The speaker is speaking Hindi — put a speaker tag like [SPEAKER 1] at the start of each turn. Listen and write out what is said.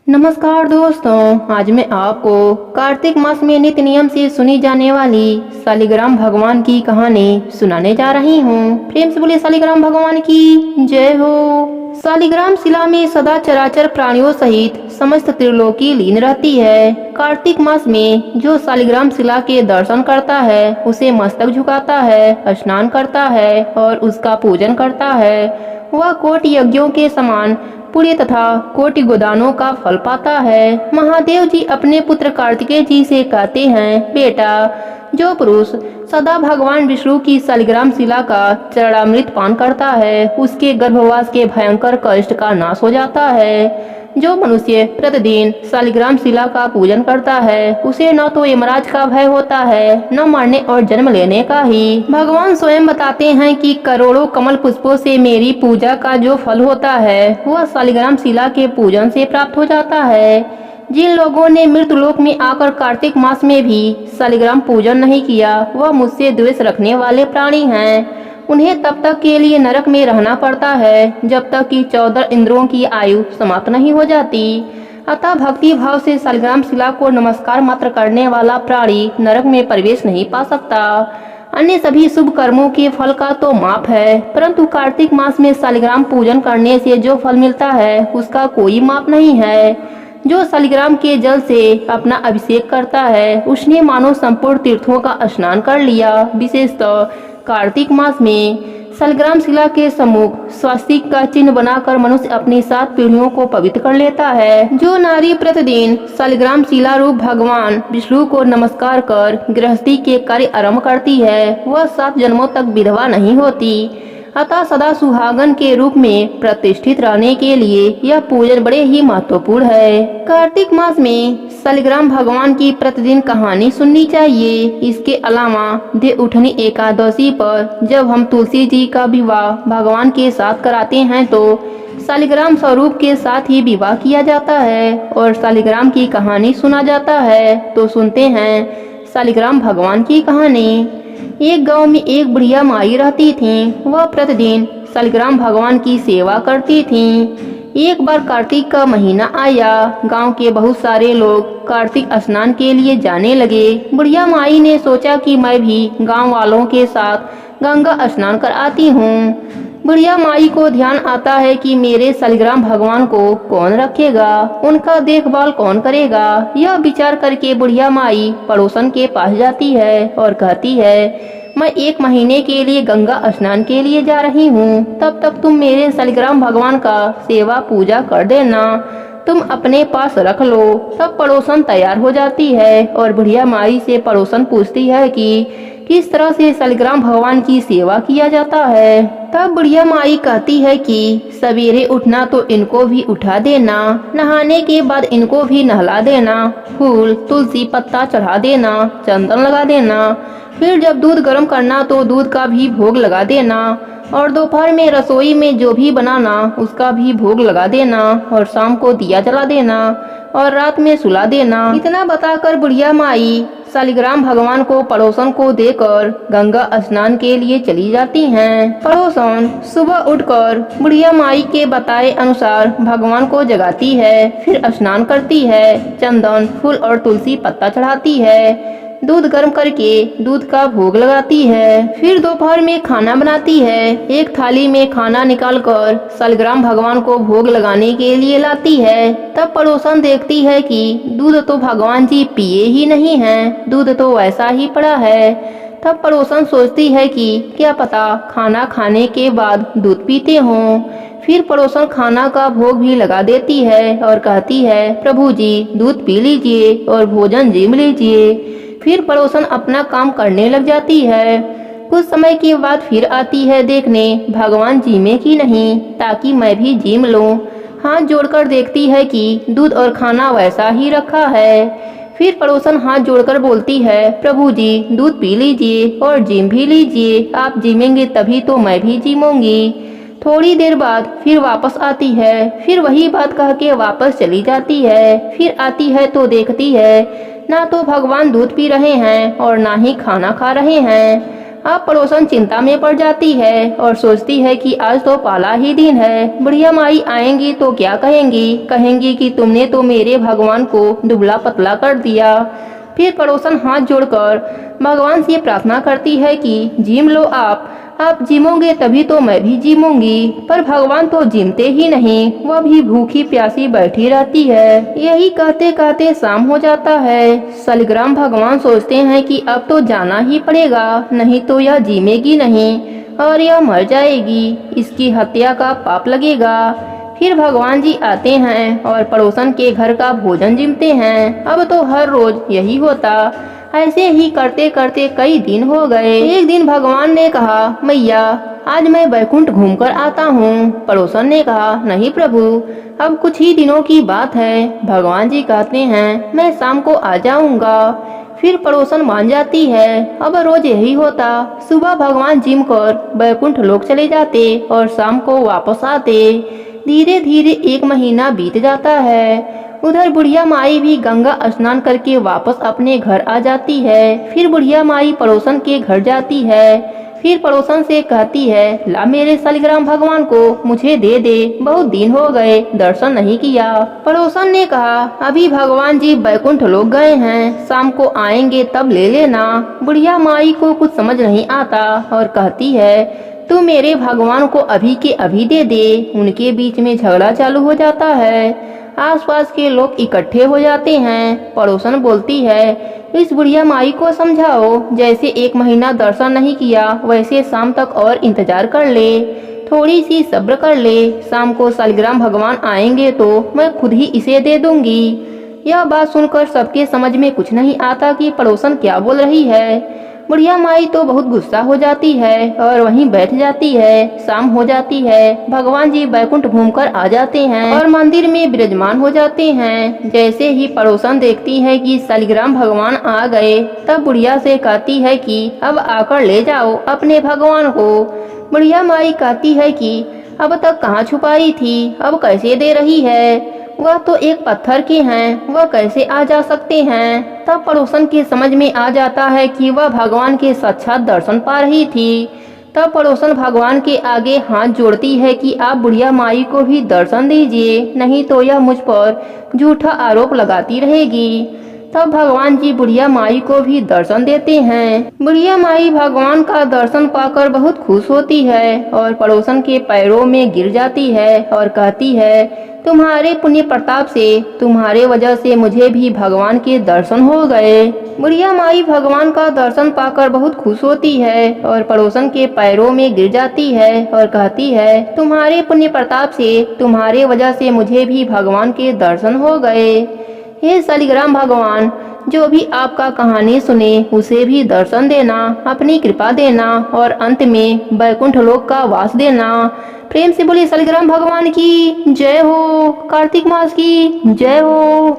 [SPEAKER 1] नमस्कार दोस्तों, आज मैं आपको कार्तिक मास में नित्य नियम से सुनी जाने वाली शालिग्राम भगवान की कहानी सुनाने जा रही हूँ। प्रेम से बोले शालिग्राम भगवान की जय हो। शालिग्राम शिला में सदा चराचर प्राणियों सहित समस्त त्रिलोकी लीन रहती है। कार्तिक मास में जो शालिग्राम शिला के दर्शन करता है उसे मस्तक झुकाता है, स्नान करता है और उसका पूजन करता है, वह कोटि यज्ञों के समान पुण्य तथा कोटि गोदानों का फल पाता है। महादेव जी अपने पुत्र कार्तिकेय जी से कहते हैं, बेटा, जो पुरुष सदा भगवान विष्णु की शालिग्राम शिला का चरणामृत पान करता है उसके गर्भवास के भयंकर कष्ट का नाश हो जाता है। जो मनुष्य प्रतिदिन शालिग्राम शिला का पूजन करता है उसे न तो यमराज का भय होता है न मरने और जन्म लेने का ही। भगवान स्वयं बताते हैं कि करोड़ों कमल पुष्पों से मेरी पूजा का जो फल होता है वह शालिग्राम शिला के पूजन से प्राप्त हो जाता है। जिन लोगों ने मृत्युलोक में आकर कार्तिक मास में भी शालिग्राम पूजन नहीं किया वह मुझसे द्वेष रखने वाले प्राणी हैं। उन्हें तब तक के लिए नरक में रहना पड़ता है जब तक कि 14 इंद्रियों की आयु समाप्त नहीं हो जाती। अतः भक्ति भाव से शालिग्राम शिला को नमस्कार मात्र करने वाला प्राणी नरक में प्रवेश नहीं पा सकता। अन्य सभी शुभ कर्मों के फल का तो माप है, परंतु कार्तिक मास में शालिग्राम पूजन करने से जो फल मिलता है उसका कोई माप नहीं है। जो शालिग्राम के जल से अपना अभिषेक करता है उसने मानो संपूर्ण तीर्थों का स्नान कर लिया। विशेषतः कार्तिक मास में शालिग्राम शिला के सम्मुख स्वास्तिक का चिन्ह बनाकर मनुष्य अपनी 7 पीढ़ियों को पवित्र कर लेता है। जो नारी प्रतिदिन शालिग्राम शिला रूप भगवान विष्णु को नमस्कार कर गृहस्थी के कार्य आरंभ करती है वह 7 जन्मों तक विधवा नहीं होती। अतः सदा सुहागन के रूप में प्रतिष्ठित रहने के लिए यह पूजन बड़े ही महत्वपूर्ण है। कार्तिक मास में शालिग्राम भगवान की प्रतिदिन कहानी सुननी चाहिए। इसके अलावा देवउठनी एकादशी पर जब हम तुलसी जी का विवाह भगवान के साथ कराते हैं तो शालिग्राम स्वरूप के साथ ही विवाह किया जाता है और शालिग्राम की कहानी सुना जाता है। तो सुनते हैं शालिग्राम भगवान की कहानी। एक गांव में एक बुढ़िया माई रहती थी। वह प्रतिदिन शालिग्राम भगवान की सेवा करती थी। एक बार कार्तिक का महीना आया। गांव के बहुत सारे लोग कार्तिक स्नान के लिए जाने लगे। बुढ़िया माई ने सोचा कि मैं भी गांव वालों के साथ गंगा स्नान कर आती हूँ। बुढ़िया माई को ध्यान आता है कि मेरे शालिग्राम भगवान को कौन रखेगा, उनका देखभाल कौन करेगा। यह विचार करके बुढ़िया माई पड़ोसन के पास जाती है और कहती है, मैं 1 महीने के लिए गंगा स्नान के लिए जा रही हूँ, तब तक तुम मेरे शालिग्राम भगवान का सेवा पूजा कर देना, तुम अपने पास रख लो। तब पड़ोसन तैयार हो जाती है और बुढ़िया माई से पड़ोसन पूछती है कि किस तरह से शालिग्राम भगवान की सेवा किया जाता है। तब बुढ़िया माई कहती है कि सवेरे उठना तो इनको भी उठा देना, नहाने के बाद इनको भी नहला देना, फूल तुलसी पत्ता चढ़ा देना, चंदन लगा देना, फिर जब दूध गर्म करना तो दूध का भी भोग लगा देना और दोपहर में रसोई में जो भी बनाना उसका भी भोग लगा देना और शाम को दिया जला देना और रात में सुला देना। इतना बताकर बुढ़िया माई शालिग्राम भगवान को पड़ोसन को देकर गंगा स्नान के लिए चली जाती हैं। पड़ोसन सुबह उठकर बुढ़िया माई के बताए अनुसार भगवान को जगाती है, फिर स्नान करती है, चंदन फूल और तुलसी पत्ता चढ़ाती है, दूध गर्म करके दूध का भोग लगाती है, फिर दोपहर में खाना बनाती है। एक थाली में खाना निकालकर शालिग्राम भगवान को भोग लगाने के लिए लाती है। तब पड़ोसन देखती है कि दूध तो भगवान जी पिए ही नहीं हैं, दूध तो वैसा ही पड़ा है। तब पड़ोसन सोचती है कि क्या पता खाना खाने के बाद दूध पीते हों। फिर पड़ोसन खाना का भोग भी लगा देती है और कहती है, प्रभु जी दूध पी लीजिए और भोजन जीम लीजिए। फिर पड़ोसन अपना काम करने लग जाती है। कुछ समय के बाद फिर आती है देखने भगवान जीमे की नहीं, ताकि मैं भी जीम लूं। हाथ जोड़कर देखती है कि दूध और खाना वैसा ही रखा है। फिर पड़ोसन हाथ जोड़कर बोलती है, प्रभु जी दूध पी लीजिए और जीम भी लीजिए, आप जीमेंगे तभी तो मैं भी जीमूंगी। थोड़ी देर बाद फिर वापस आती है, फिर वही बात कह के वापस चली जाती है। फिर आती है तो देखती है ना तो भगवान दूध पी रहे हैं और ना ही खाना खा रहे हैं। अब पड़ोसन चिंता में पड़ जाती है और सोचती है कि आज तो पहला ही दिन है, बुढ़िया माई आएंगी तो क्या कहेंगी, कहेंगी कि तुमने तो मेरे भगवान को दुबला पतला कर दिया। फिर पड़ोसन हाथ जोड़कर भगवान से प्रार्थना करती है कि जिम लो आप जिमोगे तभी तो मैं भी जिमूंगी। पर भगवान तो जिमते ही नहीं, वह भी भूखी प्यासी बैठी रहती है। यही कहते कहते शाम हो जाता है। शालिग्राम भगवान सोचते हैं कि अब तो जाना ही पड़ेगा, नहीं तो यह जिमेगी नहीं और यह मर जाएगी, इसकी हत्या का पाप लगेगा। फिर भगवान जी आते हैं और पड़ोसन के घर का भोजन जिमते हैं। अब तो हर रोज यही होता। ऐसे ही करते करते कई दिन हो गए। एक दिन भगवान ने कहा, मैया आज मैं बैकुंठ घूमकर आता हूँ। पड़ोसन ने कहा, नहीं प्रभु, अब कुछ ही दिनों की बात है। भगवान जी कहते हैं, मैं शाम को आ जाऊंगा। फिर पड़ोसन मान जाती है। अब रोज यही होता। सुबह भगवान जिम कर बैकुंठ लोक चले जाते और शाम को वापस आते। धीरे धीरे 1 महीना बीत जाता है। उधर बुढ़िया माई भी गंगा स्नान करके वापस अपने घर आ जाती है। फिर बुढ़िया माई पड़ोसन के घर जाती है। फिर पड़ोसन से कहती है, ला मेरे शालिग्राम भगवान को मुझे दे दे, बहुत दिन हो गए दर्शन नहीं किया। पड़ोसन ने कहा, अभी भगवान जी बैकुंठ लोक गए हैं, शाम को आएंगे तब ले लेना। बुढ़िया माई को कुछ समझ नहीं आता और कहती है, तू मेरे भगवान को अभी के अभी दे दे। उनके बीच में झगड़ा चालू हो जाता है। आसपास के लोग इकट्ठे हो जाते हैं। पड़ोसन बोलती है, इस बुढ़िया माई को समझाओ, जैसे 1 महीना दर्शन नहीं किया वैसे शाम तक और इंतजार कर ले, थोड़ी सी सब्र कर ले। शाम को शालिग्राम भगवान आएंगे तो मैं खुद ही इसे दे दूंगी। यह बात सुनकर सबके समझ में कुछ नहीं आता कि पड़ोसन क्या बोल रही है। बुढ़िया माई तो बहुत गुस्सा हो जाती है और वहीं बैठ जाती है। शाम हो जाती है। भगवान जी बैकुंठ घूमकर आ जाते हैं और मंदिर में विराजमान हो जाते हैं। जैसे ही पड़ोसन देखती है कि शालिग्राम भगवान आ गए, तब बुढ़िया से कहती है कि अब आकर ले जाओ अपने भगवान को। बुढ़िया माई कहती है कि अब तक कहाँ छुपाई थी, अब कैसे दे रही है, वह तो एक पत्थर के हैं, वह कैसे आ जा सकते हैं। तब पड़ोसन के समझ में आ जाता है कि वह भगवान के साक्षात दर्शन पा रही थी। तब पड़ोसन भगवान के आगे हाथ जोड़ती है कि आप बुढ़िया माई को भी दर्शन दीजिए, नहीं तो यह मुझ पर झूठा आरोप लगाती रहेगी। तब भगवान जी बुढ़िया माई को भी दर्शन देते हैं। बुढ़िया माई भगवान का दर्शन पाकर बहुत खुश होती है और पड़ोसन के पैरों में गिर जाती है और कहती है, तुम्हारे पुण्य प्रताप से, तुम्हारे वजह से मुझे भी भगवान के दर्शन हो गए। बुढ़िया माई भगवान का दर्शन पाकर बहुत खुश होती है और पड़ोसन के पैरों में गिर जाती है और कहती है, तुम्हारे पुण्य प्रताप से, तुम्हारे वजह से मुझे भी भगवान के दर्शन हो गए। हे शालिग्राम भगवान, जो भी आपका कहानी सुने उसे भी दर्शन देना, अपनी कृपा देना और अंत में बैकुंठ लोक का वास देना। प्रेम से बोलिए शालिग्राम भगवान की जय हो, कार्तिक मास की जय हो।